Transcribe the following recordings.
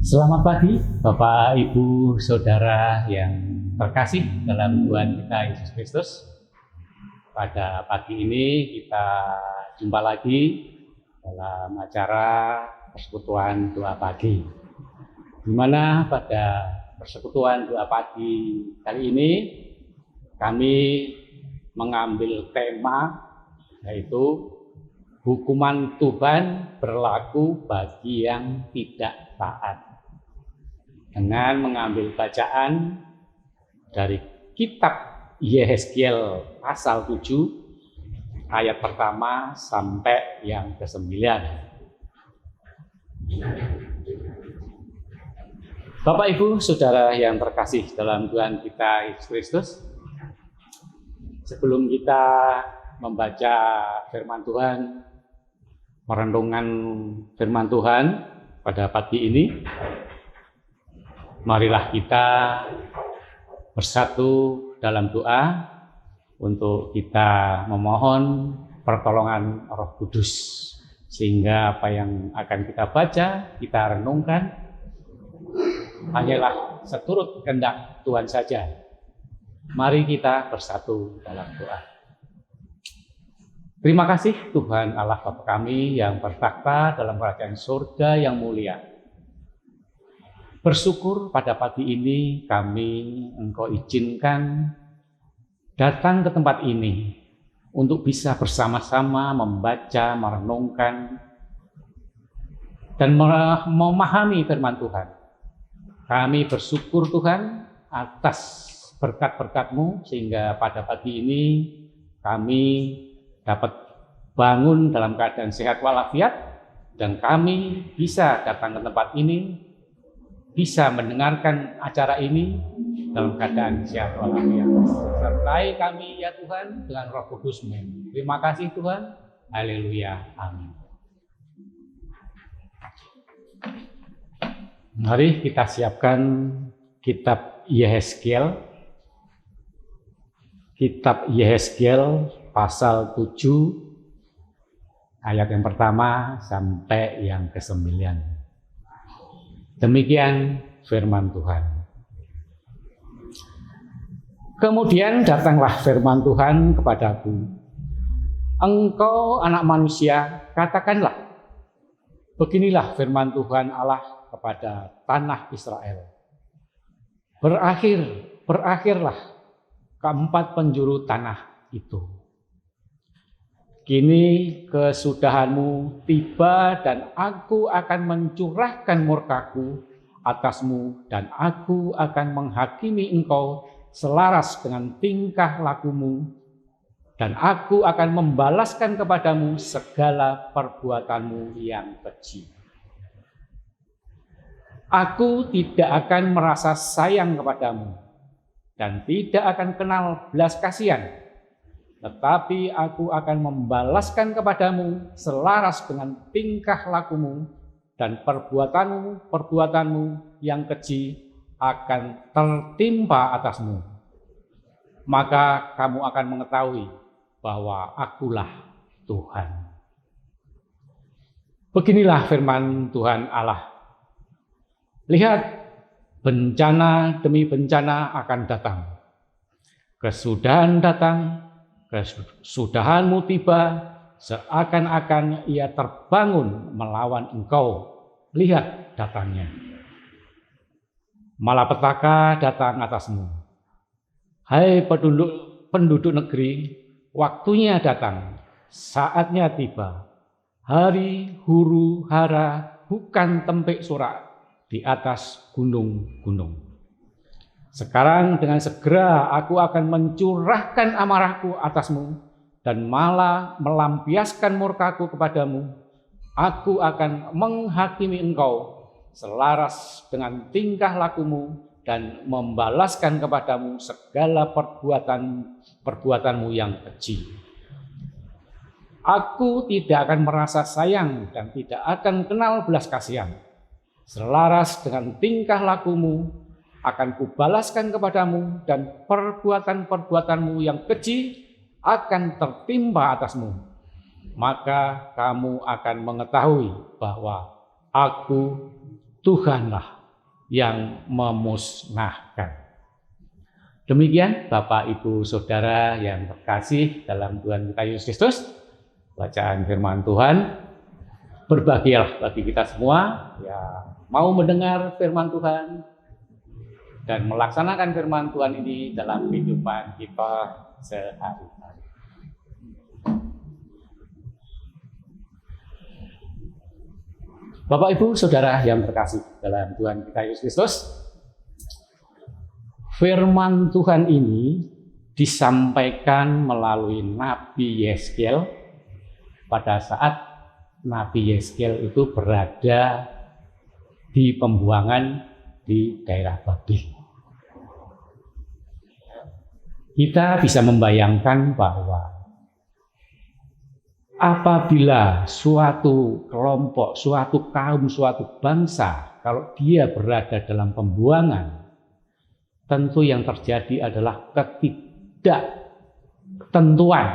Selamat pagi, Bapak, Ibu, Saudara yang terkasih dalam Tuhan kita Yesus Kristus. Pada pagi ini kita jumpa lagi dalam acara persekutuan doa pagi. Di mana pada persekutuan doa pagi kali ini kami mengambil tema yaitu hukuman Tuhan berlaku bagi yang tidak taat. Dengan mengambil bacaan dari kitab Yehezkiel pasal 7 ayat pertama sampai yang ke-9. Bapak, Ibu, Saudara yang terkasih dalam Tuhan kita Yesus Kristus, sebelum kita membaca firman Tuhan, merenungkan firman Tuhan pada pagi ini, marilah kita bersatu dalam doa untuk kita memohon pertolongan Roh Kudus, sehingga apa yang akan kita baca, kita renungkan hanyalah seturut kehendak Tuhan saja. Mari kita bersatu dalam doa. Terima kasih Tuhan Allah Bapa kami yang bertakhta dalam kerajaan surga yang mulia. Bersyukur pada pagi ini kami Engkau izinkan datang ke tempat ini untuk bisa bersama-sama membaca, merenungkan, dan memahami firman Tuhan. Kami bersyukur Tuhan atas berkat-berkat-Mu sehingga pada pagi ini kami dapat bangun dalam keadaan sehat walafiat dan kami bisa datang ke tempat ini, bisa mendengarkan acara ini dalam keadaan sehat walafiat. Sertai kami ya Tuhan dengan Roh Kudus-Mu. Terima kasih Tuhan. Haleluya. Amin. Mari kita siapkan kitab Yehezkiel. Kitab Yehezkiel pasal 7 ayat yang pertama sampai yang ke-9. Demikian firman Tuhan. Kemudian datanglah firman Tuhan kepadaku. Engkau anak manusia, katakanlah, beginilah firman Tuhan Allah kepada tanah Israel. Berakhirlah keempat penjuru tanah itu. Kini kesudahanmu tiba dan aku akan mencurahkan murkaku atasmu dan aku akan menghakimi engkau selaras dengan tingkah lakumu dan aku akan membalaskan kepadamu segala perbuatanmu yang keji. Aku tidak akan merasa sayang kepadamu dan tidak akan kenal belas kasihan. Tetapi aku akan membalaskan kepadamu selaras dengan tingkah lakumu dan perbuatanmu yang keji akan tertimpa atasmu. Maka kamu akan mengetahui bahwa akulah Tuhan. Beginilah firman Tuhan Allah. Lihat, bencana demi bencana akan datang. Kesudahan datang, kesudahanmu tiba, seakan-akan ia terbangun melawan engkau. Lihat datangnya. Malapetaka datang atasmu. Hai penduduk negeri, waktunya datang, saatnya tiba. Hari huru hara bukan tempik sorak di atas gunung-gunung. Sekarang dengan segera aku akan mencurahkan amarahku atasmu dan malah melampiaskan murkaku kepadamu. Aku akan menghakimi engkau selaras dengan tingkah lakumu dan membalaskan kepadamu segala perbuatanmu yang keji. Aku tidak akan merasa sayang dan tidak akan kenal belas kasihan. Selaras dengan tingkah lakumu akan kubalaskan kepadamu dan perbuatanmu yang keji akan tertimpa atasmu. Maka kamu akan mengetahui bahwa aku Tuhanlah yang memusnahkan. Demikian Bapak Ibu Saudara yang terkasih dalam Tuhan kita Yesus Kristus, bacaan firman Tuhan. Berbahagialah bagi kita semua yang mau mendengar firman Tuhan dan melaksanakan firman Tuhan ini dalam kehidupan kita sehari-hari. Bapak Ibu Saudara yang terkasih dalam Tuhan kita Yesus Kristus, firman Tuhan ini disampaikan melalui Nabi Yeskel pada saat Nabi Yeskel itu berada di pembuangan di daerah Babil. Kita bisa membayangkan bahwa apabila suatu kelompok, suatu kaum, suatu bangsa, kalau dia berada dalam pembuangan, tentu yang terjadi adalah ketidaktentuan,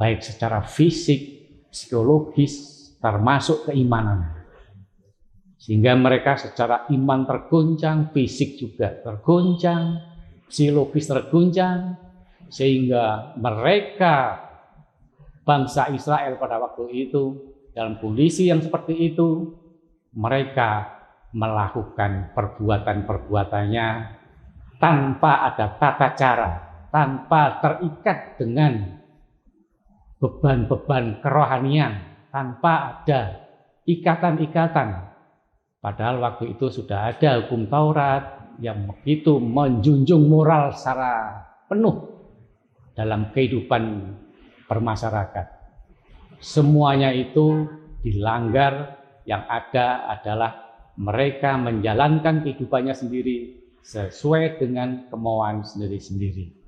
baik secara fisik, psikologis, termasuk keimanan. Sehingga mereka secara iman terguncang, fisik juga terguncang, psikologis terguncang, sehingga mereka, bangsa Israel pada waktu itu, dalam kondisi yang seperti itu, mereka melakukan perbuatan-perbuatannya tanpa ada tata cara, tanpa terikat dengan beban-beban kerohanian, tanpa ada ikatan-ikatan. Padahal waktu itu sudah ada hukum Taurat yang begitu menjunjung moral secara penuh dalam kehidupan bermasyarakat. Semuanya itu dilanggar, yang ada adalah mereka menjalankan kehidupannya sendiri sesuai dengan kemauan sendiri-sendiri.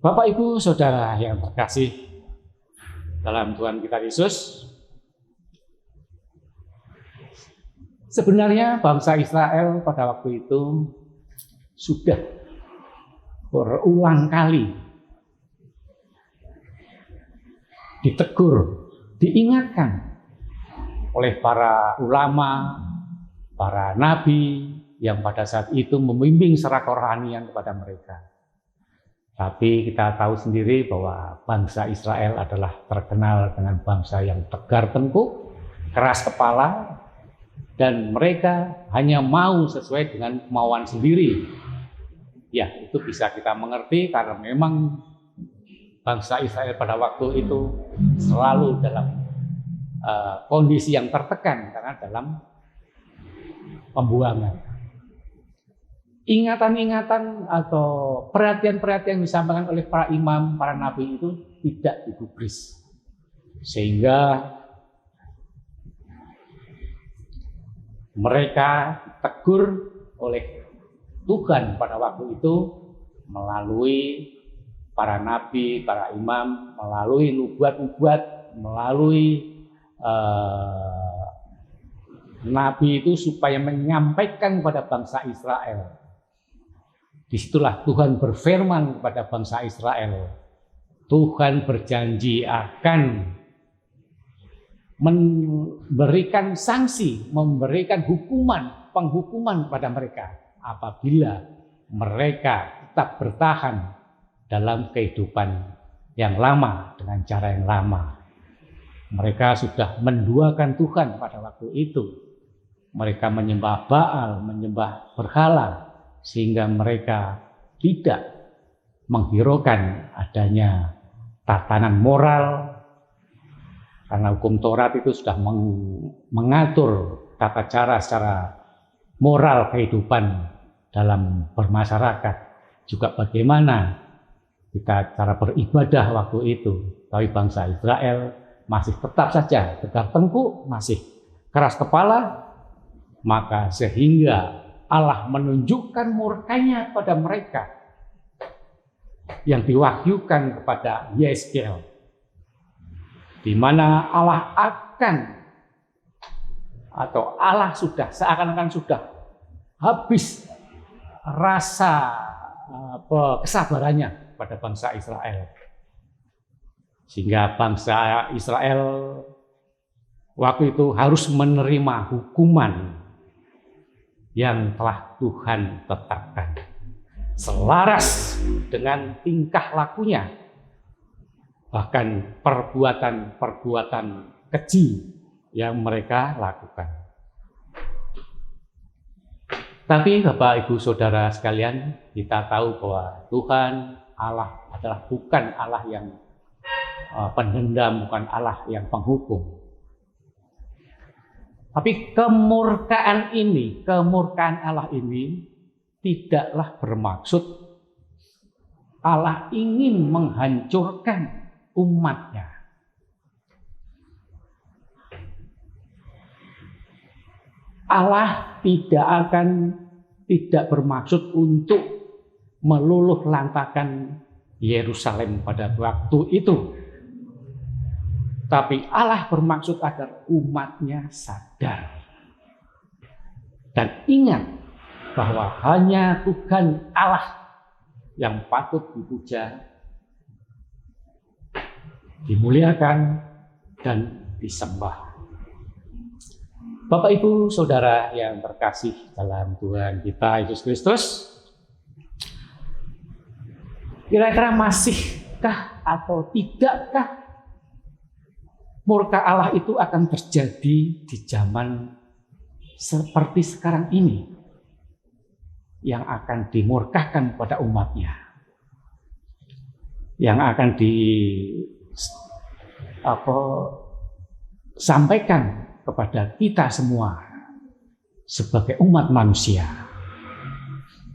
Bapak Ibu Saudara yang terkasih dalam Tuhan kita Yesus, sebenarnya bangsa Israel pada waktu itu sudah berulang kali ditegur, diingatkan oleh para ulama, para nabi yang pada saat itu membimbing secara kerohanian kepada mereka. Tapi kita tahu sendiri bahwa bangsa Israel adalah terkenal dengan bangsa yang tegar tengkuk, keras kepala, dan mereka hanya mau sesuai dengan kemauan sendiri. Ya, itu bisa kita mengerti karena memang bangsa Israel pada waktu itu selalu dalam kondisi yang tertekan karena dalam pembuangan. Ingatan-ingatan atau perhatian-perhatian yang disampaikan oleh para imam, para nabi itu tidak digubris. Sehingga mereka ditegur oleh Tuhan pada waktu itu melalui para nabi, para imam, melalui nubuat-nubuat, melalui nabi itu supaya menyampaikan kepada bangsa Israel. Disitulah Tuhan berfirman kepada bangsa Israel. Tuhan berjanji akan memberikan sanksi, memberikan hukuman, penghukuman pada mereka apabila mereka tetap bertahan dalam kehidupan yang lama dengan cara yang lama. Mereka sudah menduakan Tuhan pada waktu itu. Mereka menyembah Baal, menyembah berhala, sehingga mereka tidak menghiraukan adanya tatanan moral. Karena hukum Taurat itu sudah mengatur tata cara secara moral kehidupan dalam bermasyarakat. Juga bagaimana kita cara beribadah waktu itu. Tapi bangsa Israel masih tetap saja tegar tengkuk, masih keras kepala, maka sehingga Allah menunjukkan murkanya pada mereka yang diwahyukan kepada Yeskel, di mana Allah akan atau Allah sudah seakan-akan sudah habis rasa kesabarannya pada bangsa Israel. Sehingga bangsa Israel waktu itu harus menerima hukuman yang telah Tuhan tetapkan, selaras dengan tingkah lakunya, bahkan perbuatan-perbuatan keji yang mereka lakukan. Tapi Bapak Ibu Saudara sekalian, kita tahu bahwa Tuhan Allah adalah bukan Allah yang pendendam, bukan Allah yang penghukum. Tapi kemurkaan Allah ini tidaklah bermaksud Allah ingin menghancurkan umatnya. Allah tidak bermaksud untuk meluluh lantakan Yerusalem pada waktu itu. Tapi Allah bermaksud agar umatnya sadar dan ingat bahwa hanya Tuhan Allah yang patut dipuja, dimuliakan, dan disembah. Bapak Ibu Saudara yang terkasih dalam Tuhan kita Yesus Kristus, kira-kira masihkah atau tidakkah murka Allah itu akan terjadi di zaman seperti sekarang ini, yang akan dimurkakan pada umatnya, yang akan disampaikan kepada kita semua sebagai umat manusia?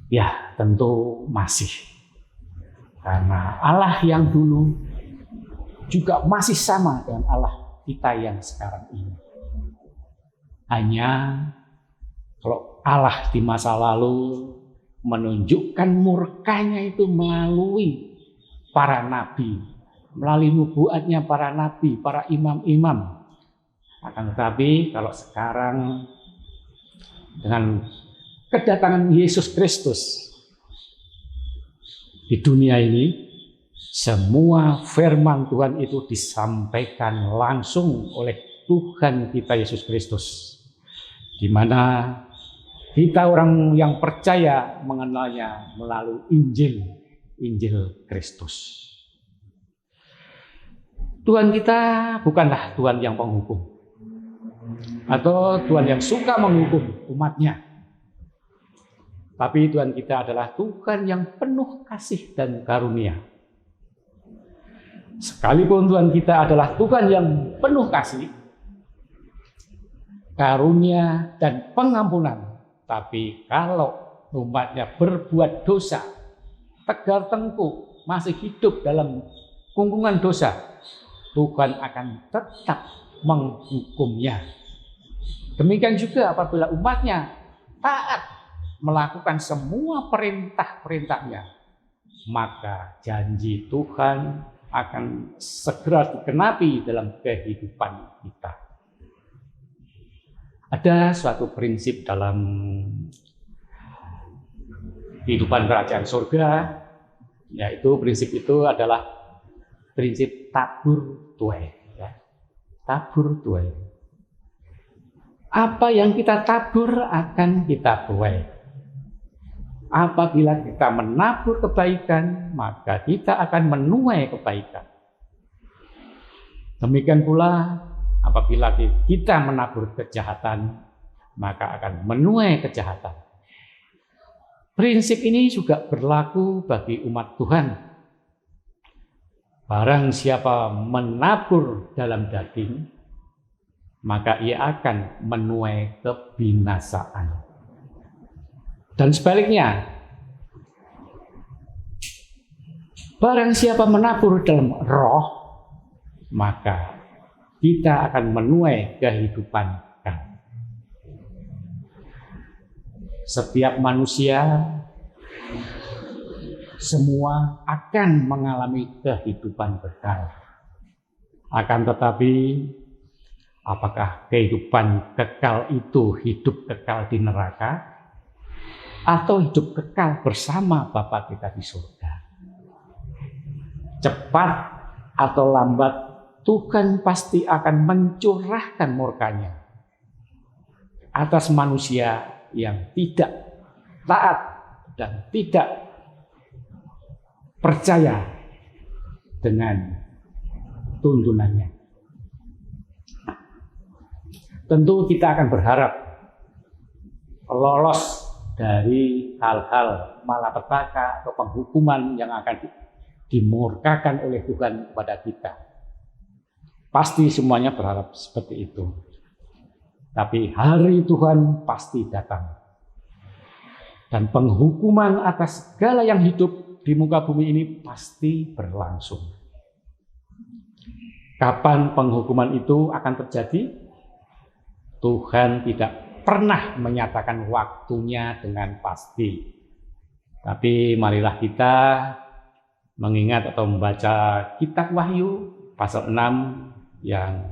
Ya, tentu masih. Karena Allah yang dulu juga masih sama dengan Allah kita yang sekarang ini. Hanya kalau Allah di masa lalu menunjukkan murkanya itu melalui para nabi, melalui nubuatnya para nabi, para imam-imam. Akan tetapi kalau sekarang dengan kedatangan Yesus Kristus di dunia ini, semua firman Tuhan itu disampaikan langsung oleh Tuhan kita Yesus Kristus, di mana kita orang yang percaya mengenalnya melalui Injil Kristus. Tuhan kita bukanlah Tuhan yang penghukum atau Tuhan yang suka menghukum umatnya, tapi Tuhan kita adalah Tuhan yang penuh kasih dan karunia. Sekalipun Tuhan kita adalah Tuhan yang penuh kasih, karunia, dan pengampunan, tapi kalau umatnya berbuat dosa, tegar tengkuk, masih hidup dalam kungkungan dosa, Tuhan akan tetap menghukumnya. Demikian juga apabila umatnya taat melakukan semua perintah-perintahnya, maka janji Tuhan akan segera dikenapi dalam kehidupan kita. Ada suatu prinsip dalam kehidupan kerajaan surga, yaitu prinsip itu adalah prinsip tabur tuai. Tabur tuai. Apa yang kita tabur akan kita tuai. Apabila kita menabur kebaikan, maka kita akan menuai kebaikan. Demikian pula apabila kita menabur kejahatan, maka akan menuai kejahatan. Prinsip ini juga berlaku bagi umat Tuhan. Barang siapa menabur dalam daging, maka ia akan menuai kebinasaan. Dan sebaliknya, barang siapa menabur dalam roh, maka kita akan menuai kehidupan kekal. Setiap manusia semua akan mengalami kehidupan kekal. Akan tetapi, apakah kehidupan kekal itu hidup kekal di neraka atau hidup kekal bersama Bapa kita di surga? Cepat atau lambat Tuhan pasti akan mencurahkan murkanya atas manusia yang tidak taat dan tidak percaya dengan tuntunannya. Tentu kita akan berharap lolos dari hal-hal malapetaka atau penghukuman yang akan dimurkakan oleh Tuhan kepada kita. Pasti semuanya berharap seperti itu. Tapi hari Tuhan pasti datang. Dan penghukuman atas segala yang hidup di muka bumi ini pasti berlangsung. Kapan penghukuman itu akan terjadi? Tuhan tidak pernah menyatakan waktunya dengan pasti. Tapi marilah kita mengingat atau membaca kitab Wahyu pasal 6 yang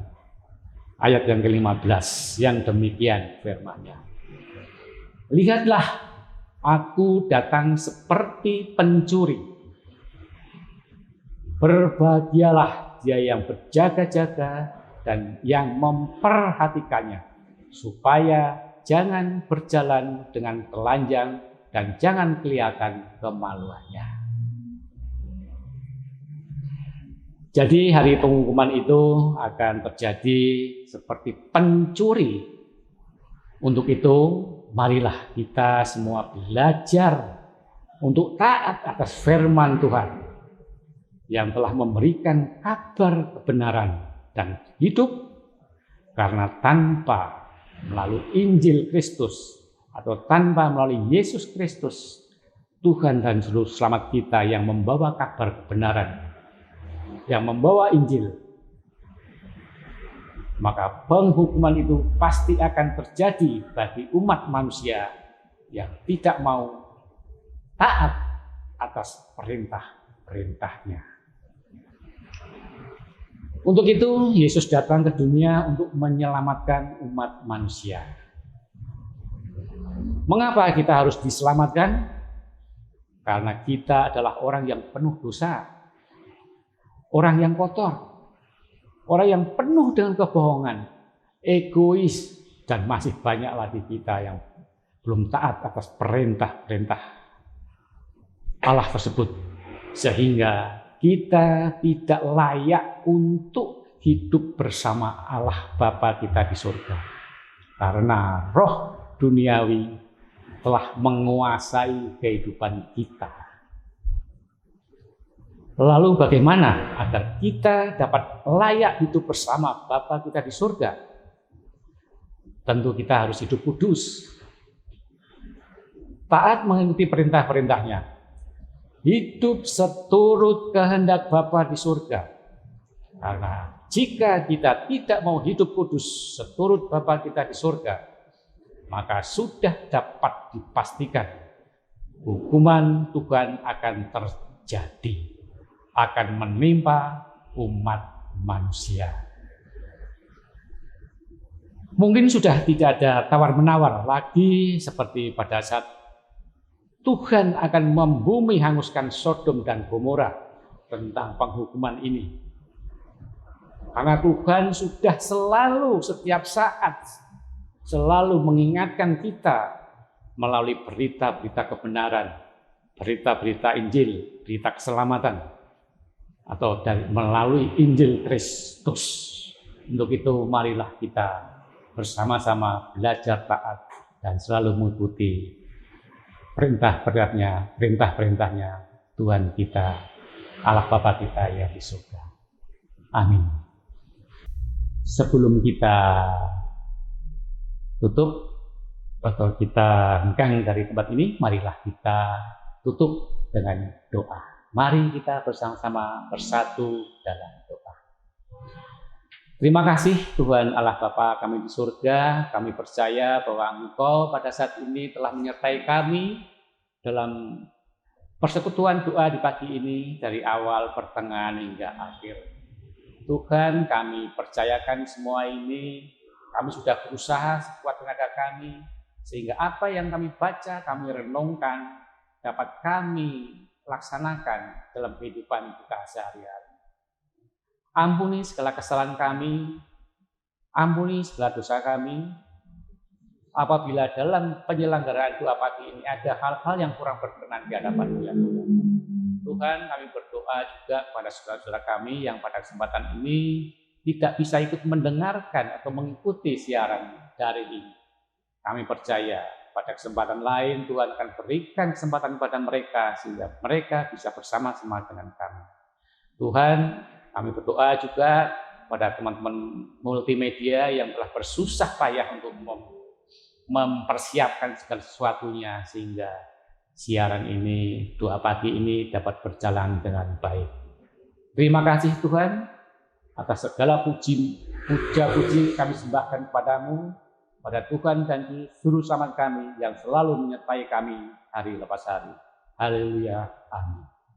ayat yang ke-15 yang demikian firman-Nya. Lihatlah, aku datang seperti pencuri. Berbahagialah dia yang berjaga-jaga dan yang memperhatikannya, supaya jangan berjalan dengan telanjang dan jangan kelihatan kemaluannya. Jadi hari penghukuman itu akan terjadi seperti pencuri. Untuk itu, marilah kita semua belajar untuk taat atas firman Tuhan yang telah memberikan kabar kebenaran dan hidup, karena tanpa melalui Injil Kristus atau tanpa melalui Yesus Kristus, Tuhan dan Juru Selamat kita yang membawa kabar kebenaran, yang membawa Injil, maka penghukuman itu pasti akan terjadi bagi umat manusia yang tidak mau taat atas perintah-perintahnya. Untuk itu Yesus datang ke dunia untuk menyelamatkan umat manusia. Mengapa kita harus diselamatkan? Karena kita adalah orang yang penuh dosa, orang yang kotor, orang yang penuh dengan kebohongan, egois, dan masih banyak lagi kita yang belum taat atas perintah-perintah Allah tersebut, sehingga kita tidak layak untuk hidup bersama Allah Bapa kita di surga, karena roh duniawi telah menguasai kehidupan kita. Lalu bagaimana agar kita dapat layak hidup bersama Bapa kita di surga? Tentu kita harus hidup kudus, taat mengikuti perintah-perintahnya, hidup seturut kehendak Bapa di surga. Karena jika kita tidak mau hidup kudus seturut Bapa kita di surga, maka sudah dapat dipastikan hukuman Tuhan akan terjadi, akan menimpa umat manusia. Mungkin sudah tidak ada tawar-menawar lagi seperti pada saat Tuhan akan membumi hanguskan Sodom dan Gomora tentang penghukuman ini. Karena Tuhan sudah selalu setiap saat selalu mengingatkan kita melalui berita-berita kebenaran, berita-berita Injil, berita keselamatan, atau melalui Injil Kristus. Untuk itu marilah kita bersama-sama belajar taat dan selalu mengikuti perintah-perintahnya Tuhan kita, Allah Bapa kita yang di surga. Amin. Sebelum kita tutup atau kita hengkang dari tempat ini, marilah kita tutup dengan doa. Mari kita bersama-sama bersatu dalam doa. Terima kasih Tuhan Allah Bapa kami di surga. Kami percaya bahwa Engkau pada saat ini telah menyertai kami dalam persekutuan doa di pagi ini dari awal, pertengahan hingga akhir. Tuhan, kami percayakan semua ini. Kami sudah berusaha sekuat tenaga kami, sehingga apa yang kami baca, kami renungkan, dapat kami laksanakan dalam kehidupan kita sehari-hari. Ampuni segala kesalahan kami, ampuni segala dosa kami. Apabila dalam penyelenggaraan doa pagi ini ada hal-hal yang kurang berkenan di hadapan-Mu ya Tuhan. Tuhan, kami berdoa juga pada saudara-saudara kami yang pada kesempatan ini tidak bisa ikut mendengarkan atau mengikuti siaran daring ini. Kami percaya pada kesempatan lain Tuhan akan berikan kesempatan kepada mereka sehingga mereka bisa bersama-sama dengan kami. Tuhan, kami berdoa juga pada teman-teman multimedia yang telah bersusah payah untuk mempersiapkan segala sesuatunya sehingga siaran ini, doa pagi ini dapat berjalan dengan baik. Terima kasih Tuhan atas segala puja-puji kami sembahkan kepadamu, pada Tuhan dan Juru Selamat kami yang selalu menyertai kami hari lepas hari. Haleluya. Amin.